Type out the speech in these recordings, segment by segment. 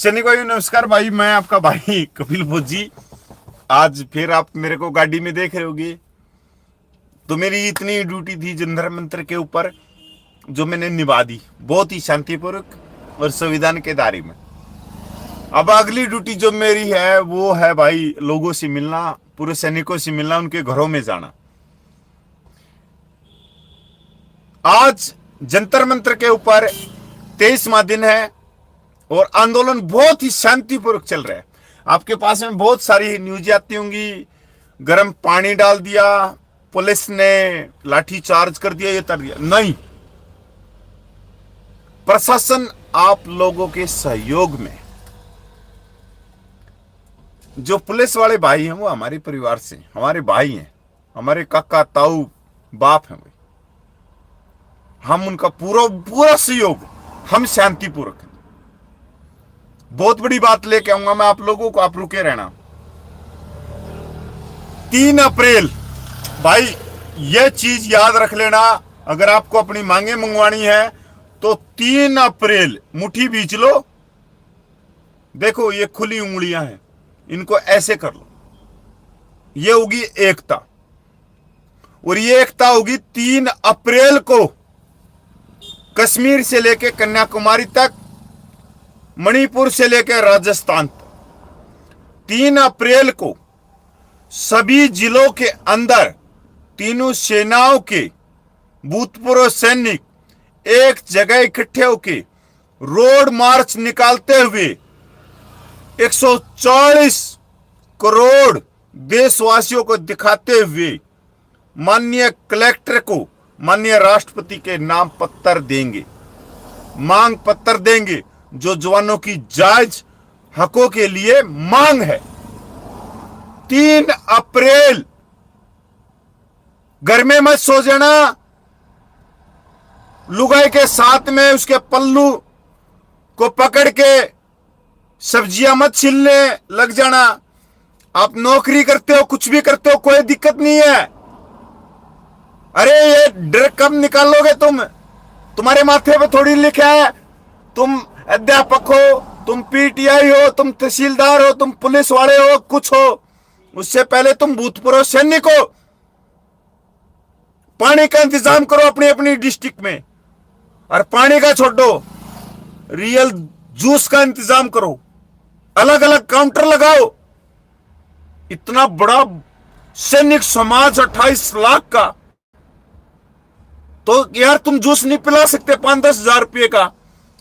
सैनिक भाई नमस्कार भाई, मैं आपका भाई कपिल भोजी। आज फिर आप मेरे को गाड़ी में देख रहे होगे। तो मेरी इतनी ड्यूटी थी जंतर मंतर के ऊपर जो मैंने निभा दी बहुत ही शांतिपूर्वक और संविधान के दायरे में। अब अगली ड्यूटी जो मेरी है वो है भाई लोगों से मिलना, पूरे सैनिकों से मिलना, उनके घरों में जाना। आज जंतर मंतर के ऊपर 23वां दिन है और आंदोलन बहुत ही शांतिपूर्वक चल रहा है। आपके पास में बहुत सारी न्यूज आती होंगी, गर्म पानी डाल दिया, पुलिस ने लाठी चार्ज कर दिया, ये कर दिया। नहीं, प्रशासन आप लोगों के सहयोग में, जो पुलिस वाले भाई हैं वो हमारे परिवार से, हमारे भाई हैं, हमारे काका ताऊ बाप हैं। हम उनका पूरा पूरा सहयोग, हम शांतिपूर्वक। बहुत बड़ी बात लेके आऊंगा मैं आप लोगों को, आप रुके रहना। 3 अप्रैल भाई यह चीज याद रख लेना, अगर आपको अपनी मांगे मंगवानी है तो 3 अप्रैल मुट्ठी बीच लो। देखो ये खुली उंगलियां हैं, इनको ऐसे कर लो। ये होगी एकता, और ये एकता होगी 3 अप्रैल को कश्मीर से लेकर कन्याकुमारी तक, मणिपुर से लेकर राजस्थान तक। 3 अप्रैल को सभी जिलों के अंदर तीनों सेनाओं के भूतपूर्व सैनिक एक जगह इकट्ठे होकर रोड मार्च निकालते हुए 140 करोड़ देशवासियों को दिखाते हुए माननीय कलेक्टर को माननीय राष्ट्रपति के नाम पत्र देंगे, मांग पत्र देंगे, जो जवानों की जायज हकों के लिए मांग है। 3 अप्रैल घर में मत सो जाना, लुगाई के साथ में उसके पल्लू को पकड़ के सब्जियां मत छीलने लग जाना। आप नौकरी करते हो, कुछ भी करते हो, कोई दिक्कत नहीं है। अरे ये डर कब निकालोगे तुम? तुम्हारे माथे पे थोड़ी लिखा है तुम अध्यापक हो, तुम पीटीआई हो, तुम तहसीलदार हो, तुम पुलिस वाले हो, कुछ हो। उससे पहले तुम भूतपूर्व सैनिक हो। पानी का इंतजाम करो अपनी अपनी डिस्ट्रिक्ट में, और पानी का छोड़ो, रियल जूस का इंतजाम करो, अलग अलग काउंटर लगाओ। इतना बड़ा सैनिक समाज 28 लाख का, तो यार तुम जूस नहीं पिला सकते 5-10 हजार रुपये का?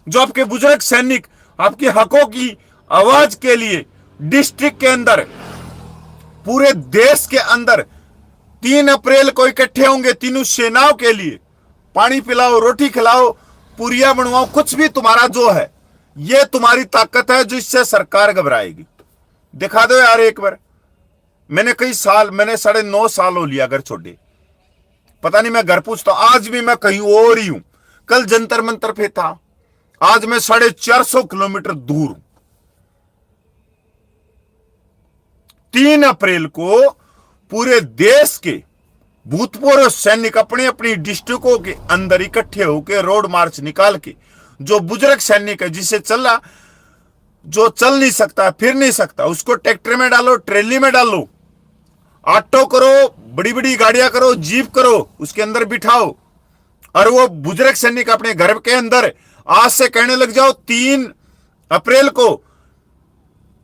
जो आपके बुजुर्ग सैनिक आपके हकों की आवाज के लिए डिस्ट्रिक्ट के अंदर, पूरे देश के अंदर 3 अप्रैल को इकट्ठे होंगे तीनों सेनाओं के लिए। पानी पिलाओ, रोटी खिलाओ, पूरियां बनवाओ, कुछ भी तुम्हारा जो है, ये तुम्हारी ताकत है जो इससे सरकार घबराएगी। दिखा दो यार एक बार। मैंने कई साल, मैंने 9.5 साल हो लिया घर छोड़े, पता नहीं मैं घर पूछता हूं, आज भी मैं कहीं और ही हूं। कल जंतर मंतर पे था, आज मैं 450 किलोमीटर दूर हूं। 3 अप्रैल को पूरे देश के भूतपूर्व सैनिक अपनी अपनी डिस्ट्रिक्टों के अंदर इकट्ठे होकर रोड मार्च निकाल के, जो बुजुर्ग सैनिक है, जिसे चलना, जो चल नहीं सकता, फिर नहीं सकता, उसको ट्रैक्टर में डालो, ट्रेली में डालो, ऑटो करो, बड़ी बड़ी गाड़ियां करो, जीप करो, उसके अंदर बिठाओ, और वो बुजुर्ग सैनिक अपने घर के अंदर आज से कहने लग जाओ 3 अप्रैल को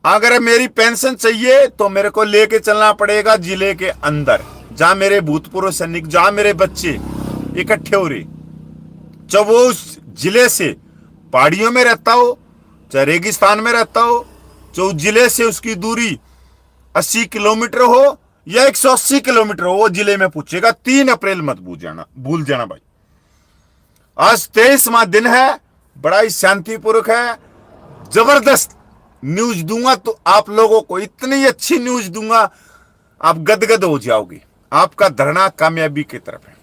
अगर मेरी पेंशन चाहिए तो मेरे को लेके चलना पड़ेगा जिले के अंदर, जहां मेरे भूतपूर्व सैनिक, जहां मेरे बच्चे इकट्ठे हो रहे, चाहे वो उस जिले से पहाड़ियों में रहता हो, चाहे रेगिस्तान में रहता हो, जो जिले से उसकी दूरी 80 किलोमीटर हो या 180 किलोमीटर हो, वो जिले में पूछेगा। 3 अप्रैल मत भूल जाना भाई। आज 23वां दिन है, बड़ा ही शांतिपूर्वक है। जबरदस्त न्यूज दूंगा तो आप लोगों को, इतनी अच्छी न्यूज दूंगा आप गदगद हो जाओगे। आपका धरना कामयाबी की तरफ है।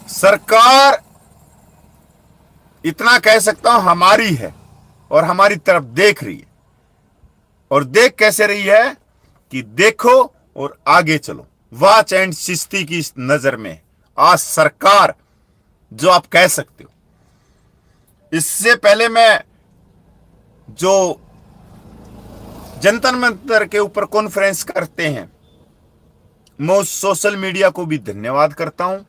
सरकार, इतना कह सकता हूं, हमारी है और हमारी तरफ देख रही है। और देख कैसे रही है कि देखो और आगे चलो। वाच एंड शिस्ती की इस नजर में आज सरकार, जो आप कह सकते हो। इससे पहले मैं जो जंतर मंतर के ऊपर कॉन्फ्रेंस करते हैं, मैं उस सोशल मीडिया को भी धन्यवाद करता हूं।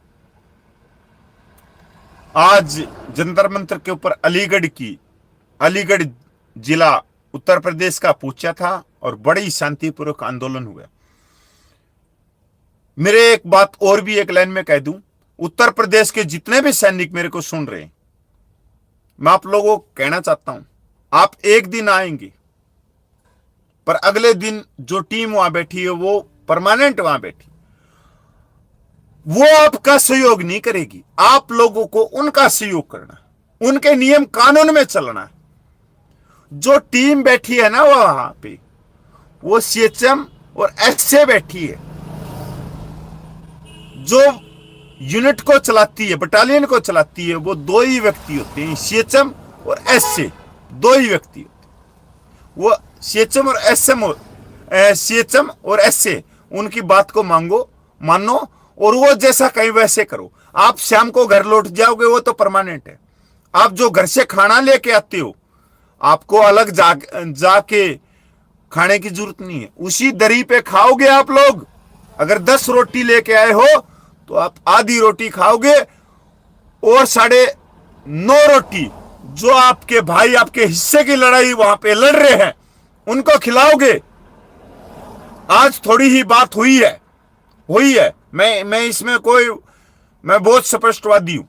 आज जंतर मंतर के ऊपर अलीगढ़ जिला उत्तर प्रदेश का पूछा था और बड़ी शांतिपूर्वक आंदोलन हुआ। मेरे एक बात और भी एक लाइन में कह दूं, उत्तर प्रदेश के जितने भी सैनिक मेरे को सुन रहे हैं, मैं आप लोगों को कहना चाहता हूं, आप एक दिन आएंगे पर अगले दिन जो टीम वहां बैठी है वो परमानेंट वहां बैठी, वो आपका सहयोग नहीं करेगी। आप लोगों को उनका सहयोग करना, उनके नियम कानून में चलना। जो टीम बैठी है ना वहां पे, वो सीएचएम और एसए बैठी है। जो यूनिट को चलाती है, बटालियन को चलाती है, वो दो ही व्यक्ति होते हैं, सीएचएम और एसए, दो ही व्यक्ति होते हैं। वो सीएचएम और एसए, उनकी बात को मानो और वो जैसा कहीं वैसे करो। आप शाम को घर लौट जाओगे, वो तो परमानेंट है। आप जो घर से खाना लेके आते हो, आपको अलग जाके खाने की जरूरत नहीं है, उसी दरी पे खाओगे आप लोग। अगर 10 रोटी लेके आए हो तो आप आधी रोटी खाओगे और 9.5 रोटी जो आपके भाई आपके हिस्से की लड़ाई वहां पे लड़ रहे हैं उनको खिलाओगे। आज थोड़ी ही बात हुई है। मैं इसमें मैं बहुत स्पष्टवादी हूं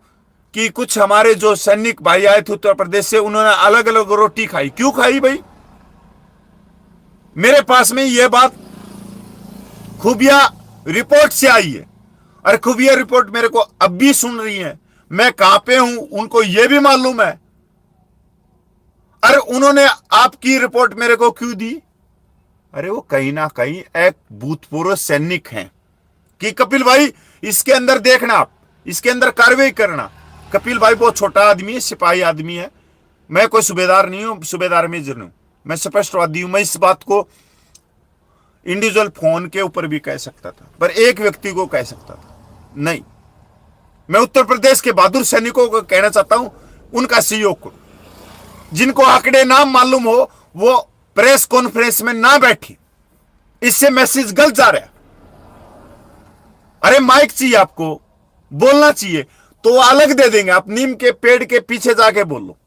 कि कुछ हमारे जो सैनिक भाई आए थे उत्तर प्रदेश से, उन्होंने अलग अलग रोटी खाई। क्यों खाई भाई? मेरे पास में यह बात खुफिया रिपोर्ट से आई है, और खुफिया रिपोर्ट मेरे को अब भी सुन रही है। मैं कहां पे हूं उनको यह भी मालूम है। अरे उन्होंने आपकी रिपोर्ट मेरे को क्यों दी? अरे वो कहीं ना कहीं एक भूतपूर्व सैनिक हैं कि कपिल भाई इसके अंदर देखना, आप इसके अंदर कार्रवाई करना। कपिल भाई बहुत छोटा आदमी है, सिपाही आदमी है। मैं कोई सूबेदार नहीं हूं, सूबेदार मेजर नहीं हूं, मैं स्पष्टवादी हूं। मैं इस बात को इंडिविजुअल फोन के ऊपर भी कह सकता था, पर एक व्यक्ति को कह सकता था नहीं। मैं उत्तर प्रदेश के बहादुर सैनिकों को कहना चाहता हूं, उनका सहयोग करो। जिनको आंकड़े नाम मालूम हो वो प्रेस कॉन्फ्रेंस में ना बैठे, इससे मैसेज गलत जा रहा है। अरे माइक चाहिए, आपको बोलना चाहिए तो अलग दे देंगे, आप नीम के पेड़ के पीछे जाके बोल लो।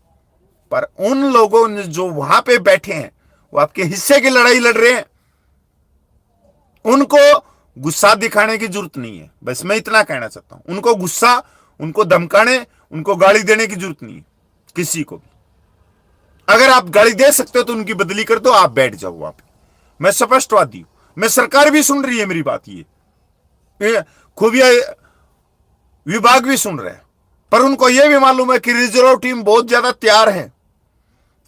पर उन लोगों ने जो वहां पे बैठे हैं, वो आपके हिस्से की लड़ाई लड़ रहे हैं, उनको गुस्सा दिखाने की जरूरत नहीं है। बस मैं इतना कहना चाहता हूं, उनको गुस्सा, उनको धमकाने, उनको गाली देने की जरूरत नहीं है किसी को भी। अगर आप गाली दे सकते हो तो उनकी बदली कर दो, आप बैठ जाओ वहां पे। मैं स्पष्टवादी हूं, मैं सरकार भी सुन रही है मेरी बात, ये खुफिया विभाग भी सुन रहे हैं, पर उनको यह भी मालूम है कि रिजर्व टीम बहुत ज्यादा तैयार है।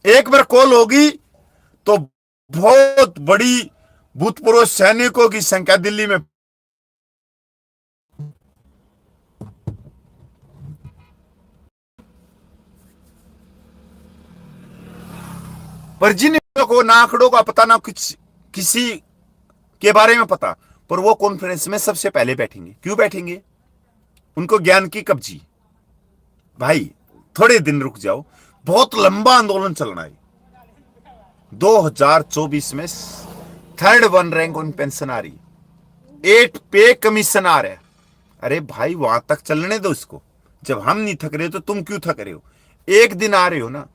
एक बार कॉल होगी तो बहुत बड़ी भूतपूर्व सैनिकों की संख्या दिल्ली में। पर जिन को ना आंकड़ों का पता, ना कुछ किसी के बारे में पता, पर वो कॉन्फ्रेंस में सबसे पहले बैठेंगे। क्यों बैठेंगे? उनको ज्ञान की कब्जी। भाई थोड़े दिन रुक जाओ, बहुत लंबा आंदोलन चलना है। 2024 में 3rd 1 रैंक ऑन पेंशन आ रही, 8 पे कमीशन आ रहा है। अरे भाई वहां तक चलने दो इसको। जब हम नहीं थक रहे तो तुम क्यों थक रहे हो? एक दिन आ रहे हो ना,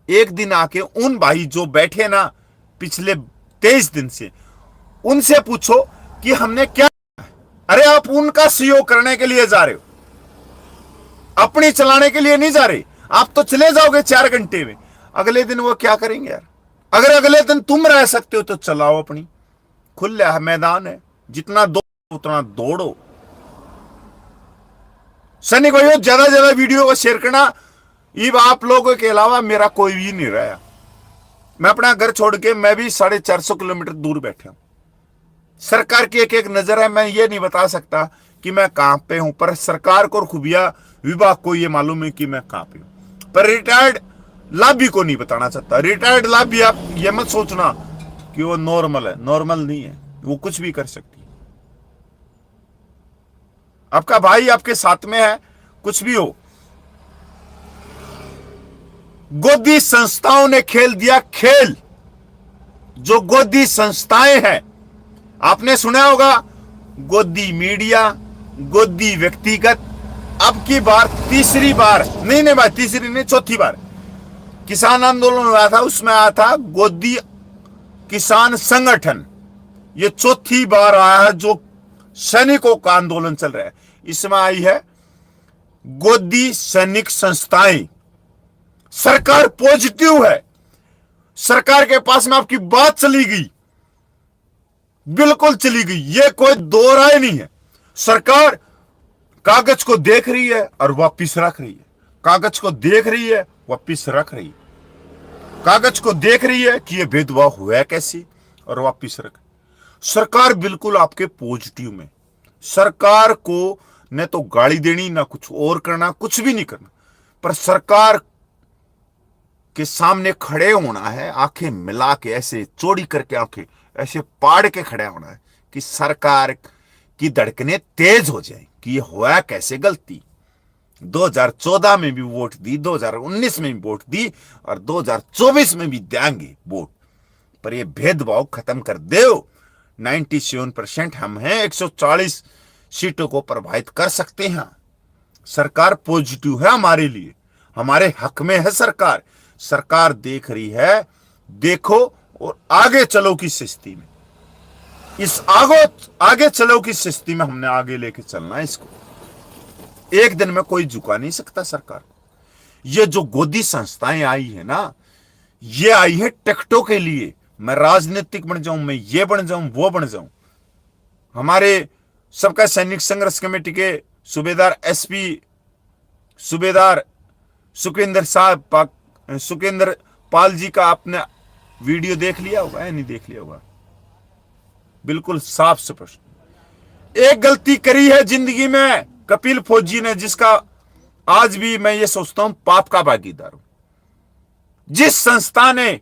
एक दिन आके उन भाई जो बैठे ना पिछले 23 दिन से, उनसे पूछो कि हमने क्या। अरे आप उनका सहयोग करने के लिए जा रहे हो, अपनी चलाने के लिए नहीं जा रहे। आप तो चले जाओगे 4 घंटे में, अगले दिन वो क्या करेंगे यार? अगर अगले दिन तुम रह सकते हो तो चलाओ, अपनी खुला मैदान है, जितना दो उतना दौड़ो। सैनिक भाइयों, ज्यादा ज्यादा वीडियो को शेयर करना। ये आप लोगों के अलावा मेरा कोई भी नहीं रहा। मैं अपना घर छोड़ के मैं भी 450 किलोमीटर दूर बैठे हूं। सरकार की एक एक नजर है, मैं ये नहीं बता सकता कि मैं कहां पे हूं, पर सरकार को और खुफिया विभाग को ये मालूम है कि मैं कहां पे हूं। पर रिटायर्ड लाभी को नहीं बताना चाहता। रिटायर्ड लाभी, आप ये मत सोचना कि वो नॉर्मल है, नॉर्मल नहीं है, वो कुछ भी कर सकती है। आपका भाई आपके साथ में है, कुछ भी हो, गोदी संस्थाओं ने खेल दिया खेल। जो गोदी संस्थाएं हैं, आपने सुना होगा, गोदी मीडिया, गोदी व्यक्तिगत। अब की बार तीसरी बार नहीं भाई, तीसरी नहीं, चौथी बार किसान आंदोलन हुआ था, उसमें आया था गोदी किसान संगठन। ये चौथी बार आया है जो सैनिकों का आंदोलन चल रहा है। इसमें आई है गोदी सैनिक संस्थाएं। सरकार पॉजिटिव है, सरकार के पास में आपकी बात चली गई, बिल्कुल चली गई, ये कोई दो राय नहीं है। सरकार कागज को देख रही है और वापिस रख रही है, कागज को देख रही है, वापिस रख रही है, कागज को देख रही है कि यह भेदभाव हुआ कैसे और वापिस रख। सरकार बिल्कुल आपके पॉजिटिव में। सरकार को न तो गाली देनी, ना कुछ और करना, कुछ भी नहीं करना, पर सरकार के सामने खड़े होना है, आंखें मिला के, ऐसे चौड़ी करके आंखें ऐसे पाड़ के खड़ा होना है कि सरकार की धड़कनें तेज हो जाए कि ये हुआ कैसे गलती। 2014 में भी वोट दी, 2019 में भी वोट दी और 2024 में भी देंगे वोट, पर ये भेदभाव खत्म कर दो। 97% हम हैं, 140 सीटों को प्रभावित कर सकते हैं। सरकार पॉजिटिव है हमारे लिए, हमारे हक में है सरकार। सरकार देख रही है, देखो और आगे चलो की स्थिति में, इस आगे चलो की स्थिति में हमने आगे लेके चलना है इसको। एक दिन में कोई झुका नहीं सकता सरकार को। ये जो गोदी संस्थाएं आई है ना, ये आई है टिकटों के लिए, मैं राजनीतिक बन जाऊं, मैं ये बन जाऊं, वो बन जाऊं। हमारे सबका सैनिक संघर्ष कमेटी के सूबेदार एसपी सूबेदार सुखविंदर पाल जी का आपने वीडियो देख लिया होगा या नहीं देख लिया होगा, बिल्कुल साफ स्पष्ट। एक गलती करी है जिंदगी में कपिल फौजी ने, जिसका आज भी मैं ये सोचता हूं पाप का भागीदार हूं। जिस संस्था ने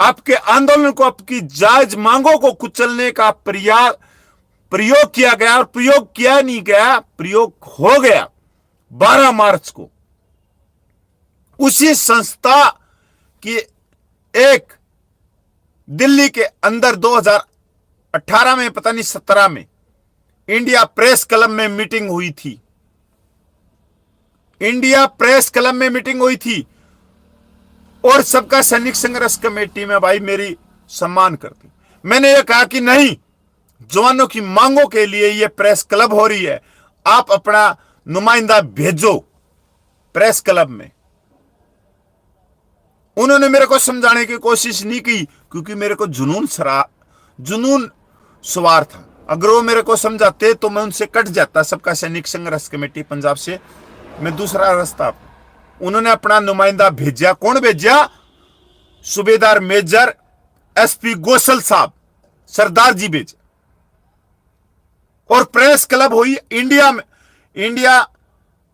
आपके आंदोलन को, आपकी जायज मांगों को कुचलने का प्रयोग किया गया, और प्रयोग किया नहीं गया, प्रयोग हो गया 12 मार्च को, उसी संस्था की एक दिल्ली के अंदर 2018 में, पता नहीं 17 में, इंडिया प्रेस क्लब में मीटिंग हुई थी। इंडिया प्रेस क्लब में मीटिंग हुई थी और सबका सैनिक संघर्ष कमेटी में भाई मेरी सम्मान करती। मैंने यह कहा कि नहीं, जवानों की मांगों के लिए यह प्रेस क्लब हो रही है, आप अपना नुमाइंदा भेजो प्रेस क्लब में। उन्होंने मेरे को समझाने की कोशिश नहीं की, क्योंकि मेरे को जुनून सवार था। अगर वो मेरे को समझाते तो मैं उनसे कट जाता, सबका सैनिक संघर्ष कमेटी पंजाब से मैं दूसरा रास्ता। उन्होंने अपना नुमाइंदा भेजा। कौन भेजा? सूबेदार मेजर एसपी गोसल साहब, सरदार जी भेजे। और प्रेस क्लब हुई इंडिया में, इंडिया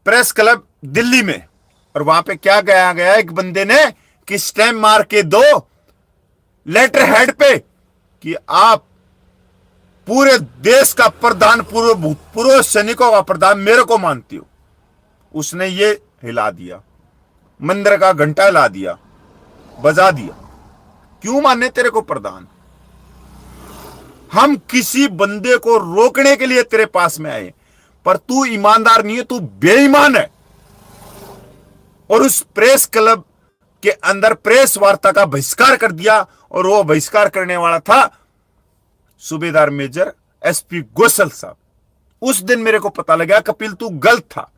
प्रेस क्लब दिल्ली में। और वहां पे क्या गया एक बंदे ने कि स्टैम्प मार के दो लेटर हेड पे कि आप पूरे देश का प्रधान, पूर्व सैनिकों का प्रधान मेरे को मानती हो। उसने ये हिला दिया, मंदिर का घंटा हिला दिया, बजा दिया। क्यों माने तेरे को प्रधान? हम किसी बंदे को रोकने के लिए तेरे पास में आए, पर तू ईमानदार नहीं है, तू बेईमान है। और उस प्रेस क्लब के अंदर प्रेस वार्ता का बहिष्कार कर दिया, और वो बहिष्कार करने वाला था सूबेदार मेजर एसपी गोसल साहब। उस दिन मेरे को पता लगा कपिल तू गलत था।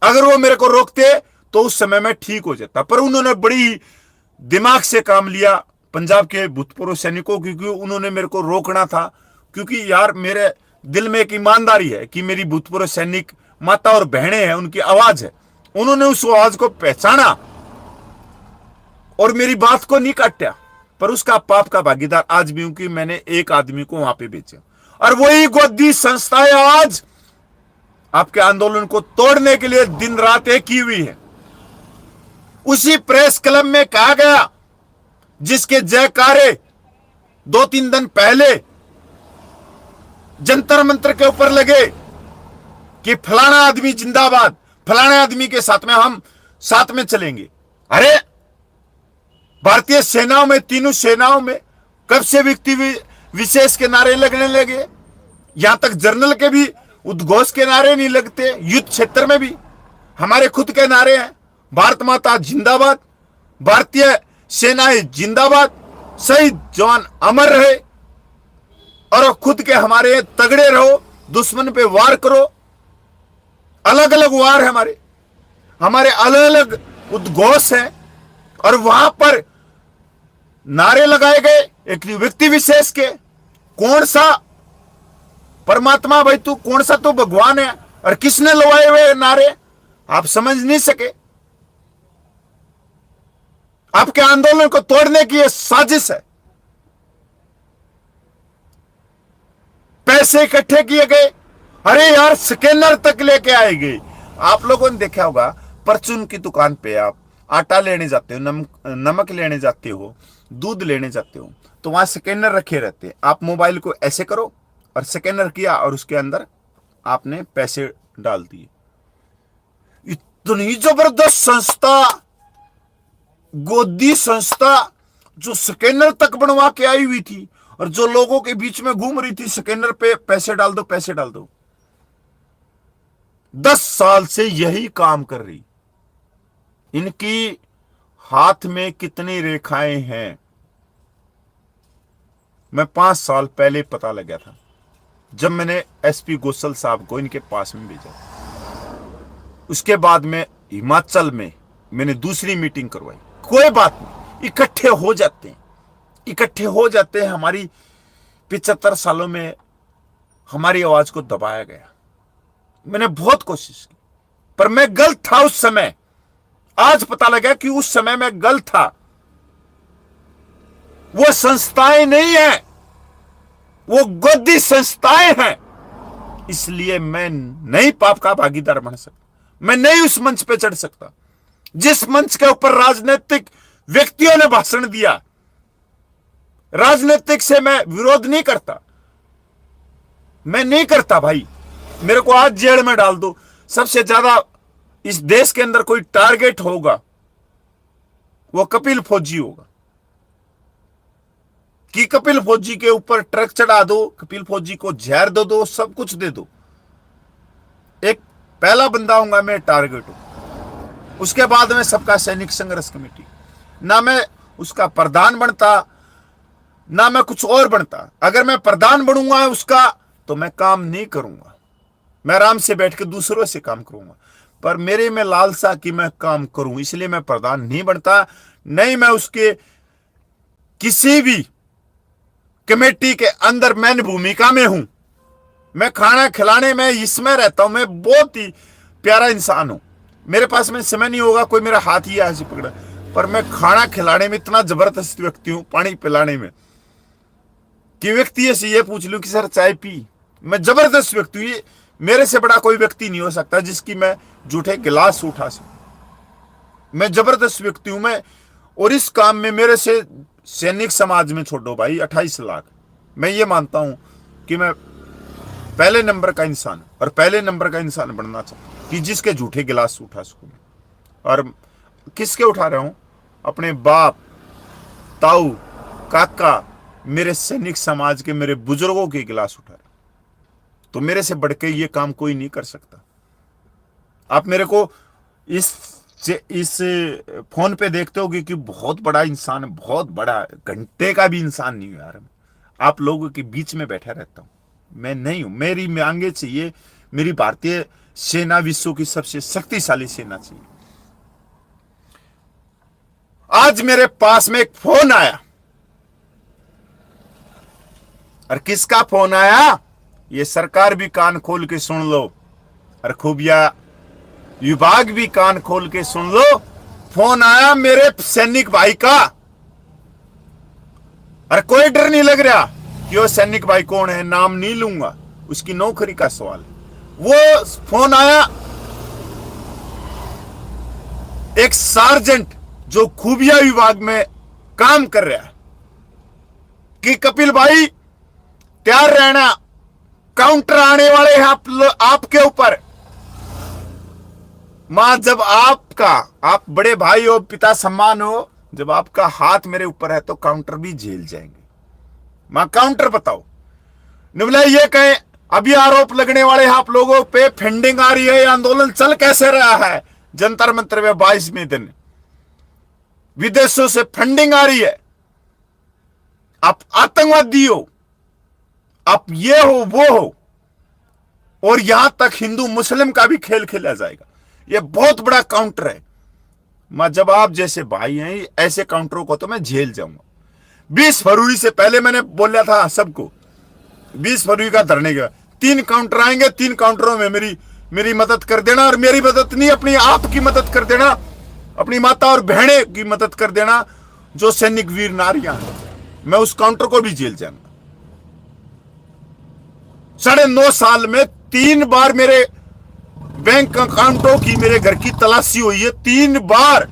अगर वो मेरे को रोकते तो उस समय में ठीक हो जाता, पर उन्होंने बड़ी दिमाग से काम लिया पंजाब के भूतपूर्व सैनिकों, क्योंकि उन्होंने मेरे को रोकना था। क्योंकि यार मेरे दिल में एक ईमानदारी है कि मेरी भूतपूर्व सैनिक माता और बहनें हैं, उनकी आवाज है। उन्होंने उस आवाज को पहचाना और मेरी बात को नहीं काटा, पर उसका पाप का भागीदार आज भी हूं कि मैंने एक आदमी को वहां पे भेजा। और वही गोदी संस्थाएं आज आपके आंदोलन को तोड़ने के लिए दिन रात एक की हुई है। उसी प्रेस क्लब में कहा गया, जिसके जयकारे 2-3 दिन पहले जंतर मंत्र के ऊपर लगे कि फलाना आदमी जिंदाबाद, फलाने आदमी के साथ में हम साथ में चलेंगे। अरे भारतीय सेनाओं में, तीनों सेनाओं में कब से व्यक्ति विशेष के नारे लगने लगे? यहां तक जर्नल के भी उद्घोष के नारे नहीं लगते। युद्ध क्षेत्र में भी हमारे खुद के नारे हैं, भारत माता जिंदाबाद, भारतीय सेनाएं जिंदाबाद, शहीद जवान अमर रहे, और खुद के हमारे तगड़े रहो, दुश्मन पे वार करो। अलग अलग वार है हमारे अलग अलग उद्घोष हैं, और वहां पर नारे लगाए गए एक व्यक्ति विशेष के। कौन सा परमात्मा भाई तू, कौन सा तू भगवान है, और किसने लगाए हुए नारे आप समझ नहीं सके। आपके आंदोलन को तोड़ने की यह साजिश है। पैसे इकट्ठे किए गए, अरे यार स्कैनर तक लेके आए गए। आप लोगों ने देखा होगा, परचून की दुकान पे आप आटा लेने जाते हो, नमक लेने जाते हो, दूध लेने जाते हो, तो वहां स्कैनर रखे रहते हैं। आप मोबाइल को ऐसे करो और स्कैनर किया और उसके अंदर आपने पैसे डाल दिए। इतनी जबरदस्त संस्था, गोदी संस्था, जो स्कैनर तक बनवा के आई हुई थी और जो लोगों के बीच में घूम रही थी, स्कैनर पे पैसे डाल दो, पैसे डाल दो। 10 साल से यही काम कर रही। इनकी हाथ में कितनी रेखाएं हैं, मैं 5 साल पहले पता लगा था, जब मैंने एसपी गोसल साहब को इनके पास में भेजा। उसके बाद में हिमाचल में मैंने दूसरी मीटिंग करवाई। कोई बात नहीं, इकट्ठे हो जाते हैं, इकट्ठे हो जाते हैं। हमारी 75 सालों में हमारी आवाज को दबाया गया। मैंने बहुत कोशिश की, पर मैं गलत था उस समय। आज पता लगा कि उस समय मैं गलत था। वो संस्थाएं नहीं है, वो गोदी संस्थाएं हैं। इसलिए मैं नहीं पाप का भागीदार बन सकता, मैं नहीं उस मंच पे चढ़ सकता जिस मंच के ऊपर राजनीतिक व्यक्तियों ने भाषण दिया। राजनीतिक से मैं विरोध नहीं करता, मैं नहीं करता भाई। मेरे को आज जेल में डाल दो, सबसे ज्यादा इस देश के अंदर कोई टारगेट होगा वो कपिल फौजी होगा। कि कपिल फौजी के ऊपर ट्रक चढ़ा दो, कपिल फौजी को जहर दे दो, सब कुछ दे दो, एक पहला बंदा हूंगा मैं टारगेट हूं। उसके बाद में सबका सैनिक संघर्ष कमेटी, ना मैं उसका प्रधान बनता ना मैं कुछ और बनता। अगर मैं प्रधान बनूंगा उसका तो मैं काम नहीं करूंगा, मैं आराम से बैठ के दूसरों से काम करूंगा। पर मेरे में लालसा कि मैं काम करूं, इसलिए मैं प्रधान नहीं बनता। नहीं मैं उसके किसी भी कमेटी के अंदर मैन भूमिका में हूं। मैं खाना खिलाने में इसमें रहता हूं। मैं बहुत ही प्यारा इंसान हूं। मेरे पास में समय नहीं होगा, कोई मेरा हाथ ही ऐसे पकड़ा, पर मैं खाना खिलाने में इतना जबरदस्त व्यक्ति हूं, पानी पिलाने में कि व्यक्ति से ये पूछ लूं कि सर चाय पी, मैं जबरदस्त व्यक्ति हूं। मेरे से बड़ा कोई व्यक्ति नहीं हो सकता जिसकी मैं जूठे गिलास उठा सकूं। मैं जबरदस्त व्यक्ति हूं मैं। और इस काम में मेरे से सैनिक समाज में छोड़ो भाई 28 लाख, मैं ये मानता हूं कि मैं पहले नंबर का इंसान और पहले नंबर का इंसान बनना चाहता हूं कि जिसके जूठे गिलास उठा सकूं। और किसके उठा रहा हूं? अपने बाप, ताऊ, काका, मेरे सैनिक समाज के, मेरे बुजुर्गों के गिलास उठा रहे। तो मेरे से बढ़ के ये काम कोई नहीं कर सकता। आप मेरे को इस फोन पे देखते होगे कि बहुत बड़ा इंसान है, बहुत बड़ा, घंटे का भी इंसान नहीं हूं यार। आप लोगों के बीच में बैठा रहता हूं, मैं नहीं हूं। मेरी मांगे चाहिए, मेरी भारतीय सेना विश्व की सबसे शक्तिशाली सेना चाहिए। आज मेरे पास में एक फोन आया, और किसका फोन आया ये सरकार भी कान खोल के सुन लो, और खुफिया विभाग भी कान खोल के सुन लो। फोन आया मेरे सैनिक भाई का, और कोई डर नहीं लग रहा कि वो सैनिक भाई कौन है, नाम नहीं लूंगा, उसकी नौकरी का सवाल। वो फोन आया एक सार्जेंट जो खुफिया विभाग में काम कर रहा है कि कपिल भाई तैयार रहना, काउंटर आने वाले हैं आपके ऊपर। मां जब आपका, आप बड़े भाई हो, पिता सम्मान हो, जब आपका हाथ मेरे ऊपर है तो काउंटर भी झेल जाएंगे। मां काउंटर बताओ। निबला ये कहें अभी आरोप लगने वाले आप लोगों पे फंडिंग आ रही है, आंदोलन चल कैसे रहा है जंतर मंतर में 22वें दिन विदेशों से फंडिंग आ रही है, आप आतंकवादी हो, आप ये हो वो हो, और यहां तक हिंदू मुस्लिम का भी खेल खेला जाएगा। ये बहुत बड़ा काउंटर है। मैं जब आप जैसे भाई हैं ऐसे काउंटरों को तो मैं झेल जाऊंगा। 20 फरवरी से पहले मैंने बोला था सबको, 20 फरवरी का धरने का 3 काउंटर आएंगे, 3 काउंटरों में मेरी मदद कर देना, और मेरी मदद नहीं अपनी आपकी मदद कर देना, अपनी माता और बहने की मदद कर देना जो सैनिक वीर नारियां हैं। मैं उस काउंटर को भी जेल जाऊंगा। 9.5 साल में 3 बार मेरे बैंक अकाउंटों की मेरे घर की तलाशी हुई है, 3 बार।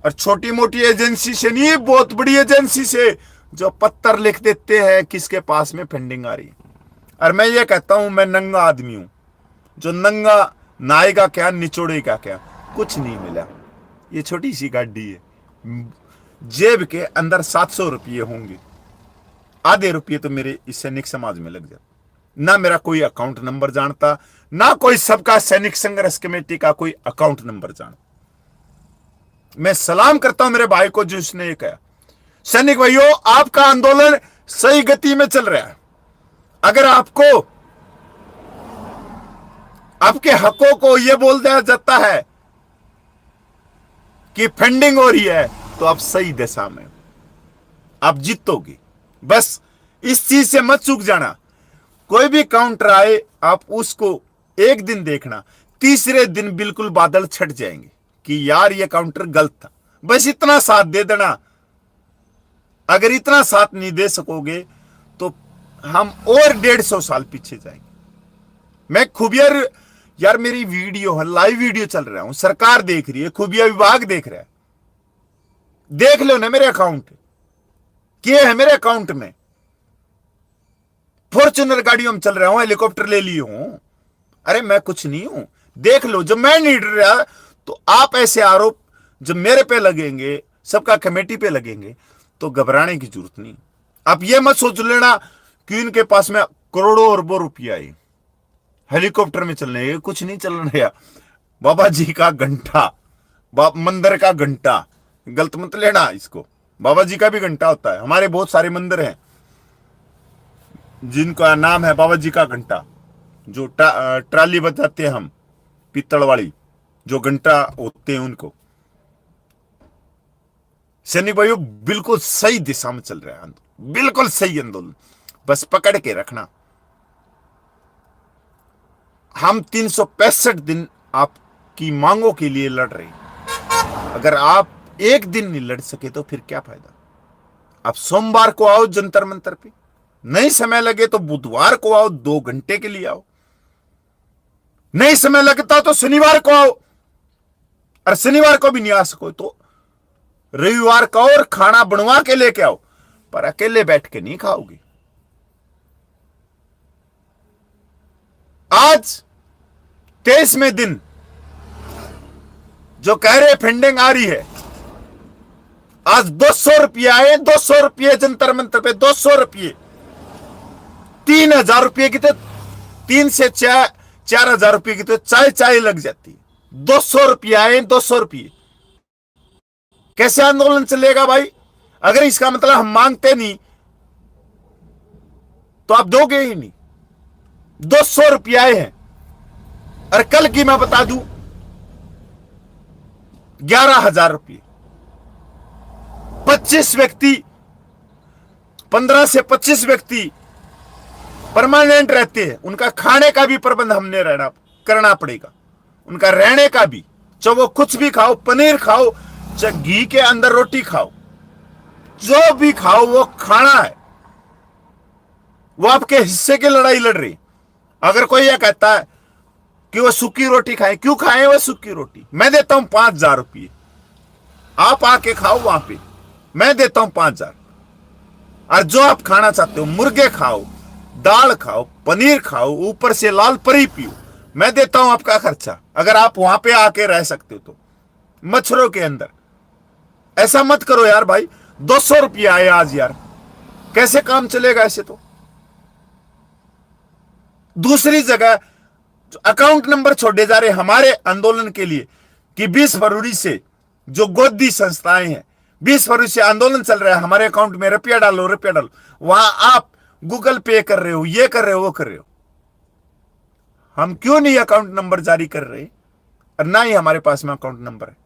और छोटी मोटी एजेंसी से नहीं, बहुत बड़ी एजेंसी से जो पत्थर लिख देते हैं किसके पास में फंडिंग आ रही है। और मैं ये कहता हूं मैं नंगा आदमी हूं, जो नंगा नहाएगा क्या निचोड़ेगा क्या, कुछ नहीं मिला। ये छोटी सी गाड़ी है, जेब के अंदर 700 रुपये होंगे, आधे रुपये तो मेरे इस सैनिक समाज में लग जाते। ना मेरा कोई अकाउंट नंबर जानता, ना कोई सबका सैनिक संघर्ष कमेटी का कोई अकाउंट नंबर जानता। मैं सलाम करता हूं मेरे भाई को जिसने ये कहा। सैनिक भाइयों, आपका आंदोलन सही गति में चल रहा है। अगर आपको आपके हकों को यह बोल दिया जाता है कि फंडिंग हो रही है, तो आप सही दिशा में, आप जीतोगे। बस इस चीज से मत चूक जाना। कोई भी काउंटर आए आप उसको एक दिन देखना, तीसरे दिन बिल्कुल बादल छट जाएंगे कि यार ये काउंटर गलत था। बस इतना साथ दे देना। अगर इतना साथ नहीं दे सकोगे तो हम और 150 साल पीछे जाएंगे। मैं खुफिया यार मेरी वीडियो है, लाइव वीडियो चल रहा हूं, सरकार देख रही है, खुफिया विभाग देख रहा है। देख लो ना मेरे अकाउंट क्या है, मेरे अकाउंट में फॉर्च्यूनर गाड़ियों में चल रहा हूं, हेलीकॉप्टर ले ली हूं। अरे मैं कुछ नहीं हूं, देख लो। जब मैं नहीं डर रहा तो आप ऐसे आरोप जब मेरे पे लगेंगे, सबका कमेटी पे लगेंगे, तो घबराने की जरूरत नहीं। आप ये मत सोच लेना कि इनके पास में करोड़ों अरबों रुपया है, हेलीकॉप्टर में चलने, ये कुछ नहीं चल रहा। बाबा जी का घंटा, मंदिर का घंटा, गलत मत लेना इसको। बाबा जी का भी घंटा होता है। हमारे बहुत सारे मंदिर हैं जिनका नाम है बाबा जी का घंटा, जो ट्राली बजाते हैं हम, पीतल वाली जो घंटा होते हैं उनको। सैनिक भाइयों, बिल्कुल सही दिशा में चल रहा है आंदोलन, बिल्कुल सही आंदोलन, बस पकड़ के रखना। हम 365 दिन आपकी मांगों के लिए लड़ रहे हैं। अगर आप एक दिन नहीं लड़ सके तो फिर क्या फायदा। आप सोमवार को आओ जंतर मंतर पे, नहीं समय लगे तो बुधवार को आओ, 2 घंटे के लिए आओ। नहीं समय लगता तो शनिवार को आओ, और शनिवार को भी नहीं आ सको तो रविवार का और खाना बनवा के लेके आओ, पर अकेले बैठ के नहीं खाओगे। आज 23वें दिन जो कह रहे फंडिंग आ रही है, आज 200 रुपये आए, 200 रुपये जंतर मंतर पे, 200 रुपये 3000 रुपये की तो 3 से 4,000 रुपये की तो चाय लग जाती है। 200 रुपये आए, 200 रुपये कैसे आंदोलन चलेगा भाई। अगर इसका मतलब हम मांगते नहीं तो आप दोगे ही नहीं। 200 रुपये आए हैं, और कल की मैं बता दूं 11,000 रुपये। 25 व्यक्ति, 15 से 25 व्यक्ति परमानेंट रहते हैं, उनका खाने का भी प्रबंध हमने करना पड़ेगा, उनका रहने का भी। चाहे वो कुछ भी खाओ, पनीर खाओ, चाहे घी के अंदर रोटी खाओ, जो भी खाओ वो खाना है। वो आपके हिस्से की लड़ाई लड़ रही। अगर कोई यह कहता है कि वो सूखी रोटी खाए, क्यों खाए वो सूखी रोटी? मैं देता हूं 5,000 रुपये, आप आके खाओ वहां पे, मैं देता हूं 5,000। और जो आप खाना चाहते हो, मुर्गे खाओ, दाल खाओ, पनीर खाओ, ऊपर से लाल परी पियो, मैं देता हूं आपका खर्चा। अगर आप वहां पे आके रह सकते हो तो मच्छरों के अंदर। ऐसा मत करो यार भाई, 200 रुपया आए आज यार, कैसे काम चलेगा ऐसे तो। दूसरी जगह अकाउंट नंबर छोड़े जा रहे हमारे आंदोलन के लिए कि 20 फरवरी से जो गोदी संस्थाएं हैं, 20 फरवरी से आंदोलन चल रहा है, हमारे अकाउंट में रुपया डालो रुपया डालो। वहां आप गूगल पे कर रहे हो, ये कर रहे हो, वो कर रहे हो। हम क्यों नहीं अकाउंट नंबर जारी कर रहे, और ना ही हमारे पास में अकाउंट नंबर है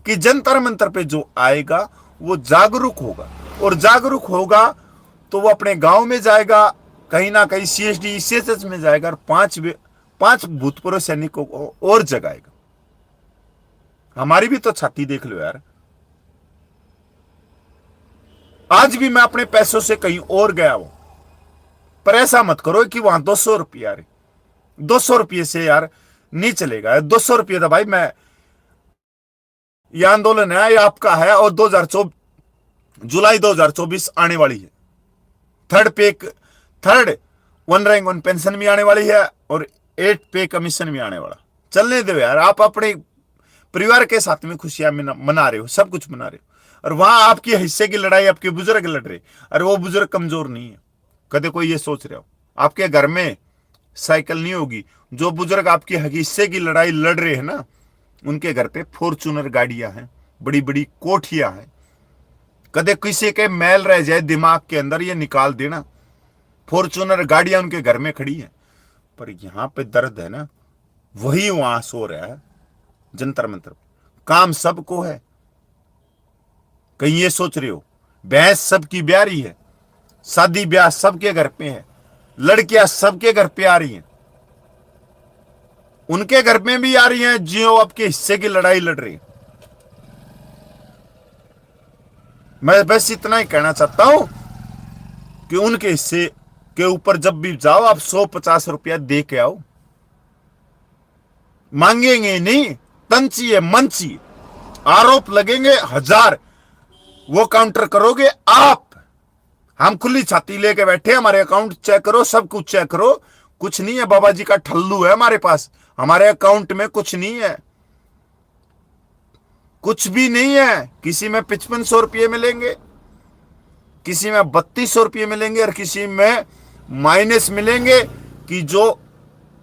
कि जंतर मंतर पे जो आएगा वो जागरूक होगा, और जागरूक होगा तो वो अपने गांव में जाएगा, कहीं ना कहीं CSD CSH में जाएगा, और पांच भूतपूर्व सैनिकों को और जगाएगा। हमारी भी तो छाती देख लो यार। आज भी मैं अपने पैसों से कहीं और गया हूं, पर ऐसा मत करो कि वहां 200 रुपये आ रहे। 200 रुपये से यार नहीं चलेगा। 200 रुपये था भाई, मैं ये आंदोलन है, ये आपका है, और 2024 जुलाई 2024 आने वाली है। थर्ड 1 रैंक 1 पेंशन भी आने वाली है, और 8 पे कमीशन भी आने वाला। चलने दो यार, आप अपने परिवार के साथ में खुशियां मना रहे हो, सब कुछ मना रहे हो, और वहां आपकी हिस्से की लड़ाई आपके बुजुर्ग लड़ रहे, और वो बुजुर्ग कमजोर नहीं है। कदे कोई ये सोच रहे हो आपके घर में साइकिल नहीं होगी, जो बुजुर्ग आपके हिस्से की लड़ाई लड़ रहे हैं ना, उनके घर पे फॉर्च्यूनर गाड़ियां हैं, बड़ी बड़ी कोठियां हैं। कदे किसी के मैल रह जाए दिमाग के अंदर, ये निकाल देना। फॉर्च्यूनर गाड़ियां उनके घर में खड़ी हैं, पर यहां पे दर्द है ना, वही वहां सो रहा है जंतर मंतर। काम सबको है, कहीं ये सोच रहे हो भैंस सबकी ब्यारी है, शादी ब्याह सबके घर पे है, लड़कियां सबके घर पे आ रही हैं, उनके घर में भी आ रही हैं जो आपके हिस्से की लड़ाई लड़ रही है। मैं बस इतना ही कहना चाहता हूं कि उनके हिस्से के ऊपर जब भी जाओ आप 150 रुपया दे के आओ। मांगेंगे नहीं, तन चाहिए मन चाहिए। आरोप लगेंगे 1000, वो काउंटर करोगे आप। हम खुली छाती लेके बैठे, हमारे अकाउंट चेक करो, सब कुछ चेक करो। कुछ नहीं है, बाबा जी का ठल्लू है हमारे पास, हमारे अकाउंट में कुछ नहीं है, कुछ भी नहीं है। किसी में 5500 रुपये मिलेंगे, किसी में 3200 रुपये मिलेंगे, और किसी में माइनस मिलेंगे कि जो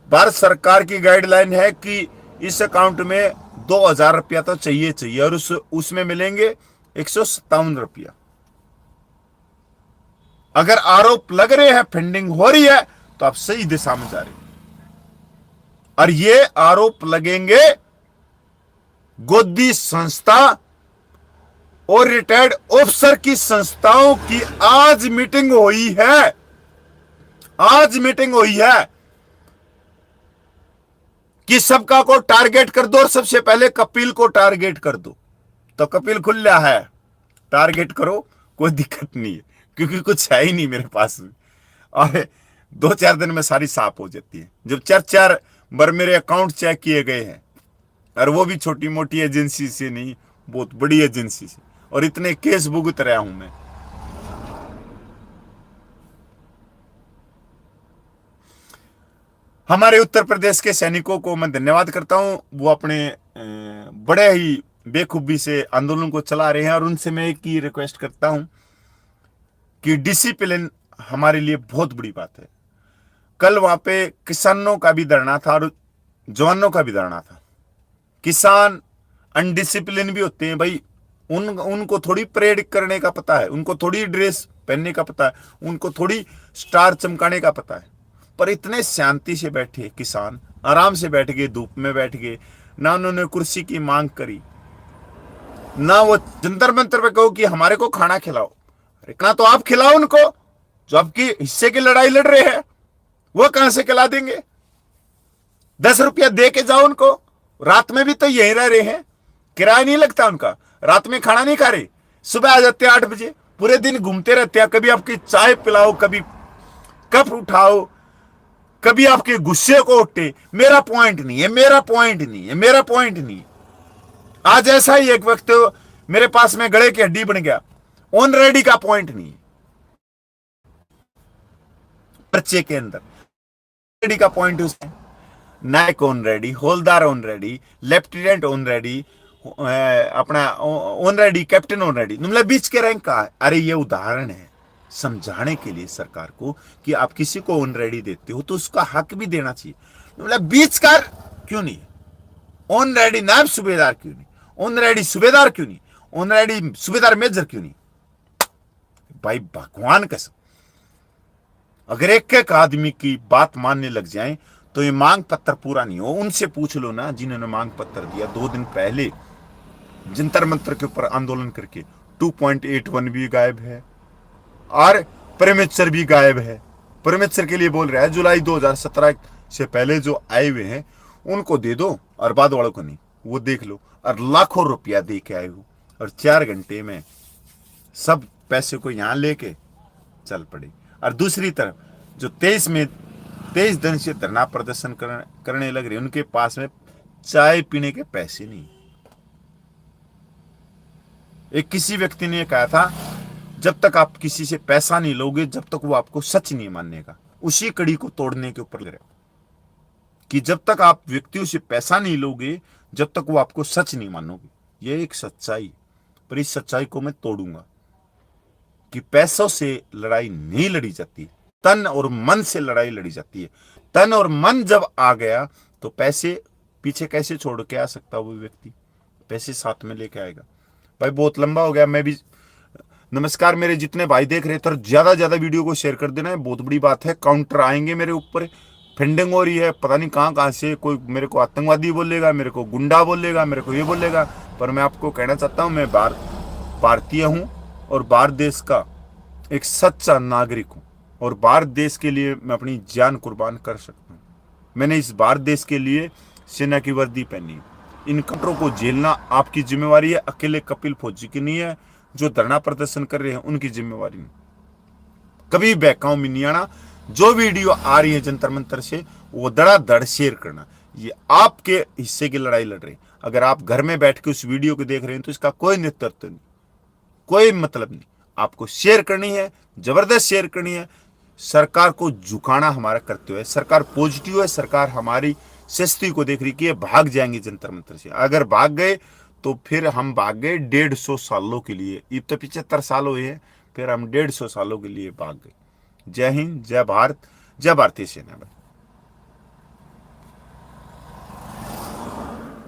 भारत सरकार की गाइडलाइन है कि इस अकाउंट में 2000 रुपया तो चाहिए चाहिए, और उसमें मिलेंगे 157 रुपया। अगर आरोप लग रहे हैं, फंडिंग हो रही है, तो आप सही दिशा में जा रहे हैं। और ये आरोप लगेंगे गोदी संस्था और रिटायर्ड ऑफिसर की संस्थाओं की। आज मीटिंग हुई है, आज मीटिंग हुई है कि सबका को टारगेट कर दो, और सबसे पहले कपिल को टारगेट कर दो। तो कपिल खुला है, टारगेट करो, कोई दिक्कत नहीं है, क्योंकि कुछ है ही नहीं मेरे पास में, और 2-4 दिन में सारी साफ हो जाती है। जब 4-4 बार मेरे अकाउंट चेक किए गए हैं, और वो भी छोटी मोटी एजेंसी से नहीं, बहुत बड़ी एजेंसी से, और इतने केस भुगत रहा हूं मैं। हमारे उत्तर प्रदेश के सैनिकों को मैं धन्यवाद करता हूं, वो अपने बड़े ही बेखूबी से आंदोलन को चला रहे हैं। और उनसे मैं एक ही रिक्वेस्ट करता हूं कि डिसिप्लिन हमारे लिए बहुत बड़ी बात है। कल वहां पे किसानों का भी धरना था और जवानों का भी धरना था। किसान अनडिसिप्लिन भी होते हैं भाई, उनको थोड़ी परेड करने का पता है, उनको थोड़ी ड्रेस पहनने का पता है, उनको थोड़ी स्टार चमकाने का पता है। पर इतने शांति से बैठे किसान, आराम से बैठ गए, धूप में बैठ गए, ना उन्होंने कुर्सी की मांग करी, ना वो जंतर मंतर पे कहो कि हमारे को खाना खिलाओ। अरे ना तो आप खिलाओ उनको, जो आपकी हिस्से की लड़ाई लड़ रहे हैं, वो कहां से खिला देंगे? 10 रुपया दे के जाओ उनको। रात में भी तो यहीं रह रहे हैं, किराया नहीं लगता उनका, रात में खाना नहीं खा रहे, सुबह आ जाते 8 बजे, पूरे दिन घूमते रहते हैं। कभी आपकी चाय पिलाओ, कभी कप उठाओ, कभी आपके गुस्से को उठे। मेरा पॉइंट नहीं है, मेरा पॉइंट नहीं है, मेरा पॉइंट नहीं है। आज ऐसा ही एक वक्त मेरे पास में गले की हड्डी बन गया, ऑन रेडी का पॉइंट नहीं है पर्चे के अंदर, रेडी का पॉइंट उसमें naik on ready, havildar on ready, lieutenant on ready, अपना on ready, captain on ready, मतलब बीच के रैंक का है। अरे ये उदाहरण है समझाने के लिए सरकार को कि आप किसी को ऑन रेडी देते हो तो उसका हक भी देना चाहिए। मतलब बीच का क्यों नहीं, ऑन रेडी नायब सूबेदार क्यों नहीं, ऑन रेडी सूबेदार क्यों नहीं, ऑन रेडी सूबेदार मेजर क्यों नहीं? भाई भगवान कसम, अगर एक एक आदमी की बात मानने लग जाएं तो ये मांग पत्र पूरा नहीं हो। उनसे पूछ लो ना जिन्होंने मांग पत्र दिया 2 दिन पहले जंतर मंतर के ऊपर आंदोलन करके। 2.81 भी गायब है और परमेश्वर भी गायब है। परमेश्वर के लिए बोल रहा है जुलाई 2017 से पहले जो आए हुए हैं उनको दे दो और बाद वालों को नहीं, वो देख लो। और लाखों रुपया दे के आए हो और 4 घंटे में सब पैसे को यहां लेके चल पड़े। और दूसरी तरफ जो 23 दिन से धरना प्रदर्शन करने लग रहे, उनके पास में चाय पीने के पैसे नहीं। एक किसी व्यक्ति ने कहा था जब तक आप किसी से पैसा नहीं लोगे जब तक वो आपको सच नहीं मानेगा। उसी कड़ी को तोड़ने के ऊपर ले रहे कि जब तक आप व्यक्तियों से पैसा नहीं लोगे जब तक वो आपको सच नहीं मानोगे। ये एक सच्चाई, पर इस सच्चाई को मैं तोड़ूंगा कि पैसों से लड़ाई नहीं लड़ी जाती, तन और मन से लड़ाई लड़ी जाती है। तन और मन जब आ गया तो पैसे पीछे कैसे छोड़ के आ सकता वो व्यक्ति, पैसे साथ में लेके आएगा। भाई बहुत लंबा हो गया, मैं भी नमस्कार मेरे जितने भाई देख रहे तो ज्यादा वीडियो को शेयर कर देना है, बहुत बड़ी बात है। काउंटर आएंगे मेरे ऊपर, फंडिंग हो रही है पता नहीं कहां से, कोई मेरे को आतंकवादी बोलेगा, मेरे को गुंडा बोलेगा, मेरे को ये बोलेगा। पर मैं आपको कहना चाहता हूं मैं भारतीय हूं और भारत देश का एक सच्चा नागरिक हूं और भारत देश के लिए मैं अपनी जान कुर्बान कर सकता हूं। मैंने इस भारत देश के लिए सेना की वर्दी पहनी। इन कटरों को झेलना आपकी जिम्मेवारी है, अकेले कपिल फौजी की नहीं है। जो धरना प्रदर्शन कर रहे हैं उनकी जिम्मेवारी नहीं। कभी बहकाओं में नहीं आना। जो वीडियो आ रही है जंतर मंतर से वो धड़ाधड़ शेयर करना। ये आपके हिस्से की लड़ाई लड़ रहे। अगर आप घर में बैठ के उस वीडियो को देख रहे हैं तो इसका कोई नेतृत्व नहीं, कोई मतलब नहीं। आपको शेयर करनी है, जबरदस्त शेयर करनी है। सरकार को झुकाना हमारा कर्तव्य है। सरकार पॉजिटिव है, सरकार हमारी सस्ती को देख रही कि ये भाग जाएंगे जंतर मंतर से। अगर भाग गए तो फिर हम भाग गए 150 सालों के लिए। ये तो 75 साल हुए हैं, फिर हम 150 सालों के लिए भाग गए। जय हिंद, जय भारत, जय भारतीय सेना।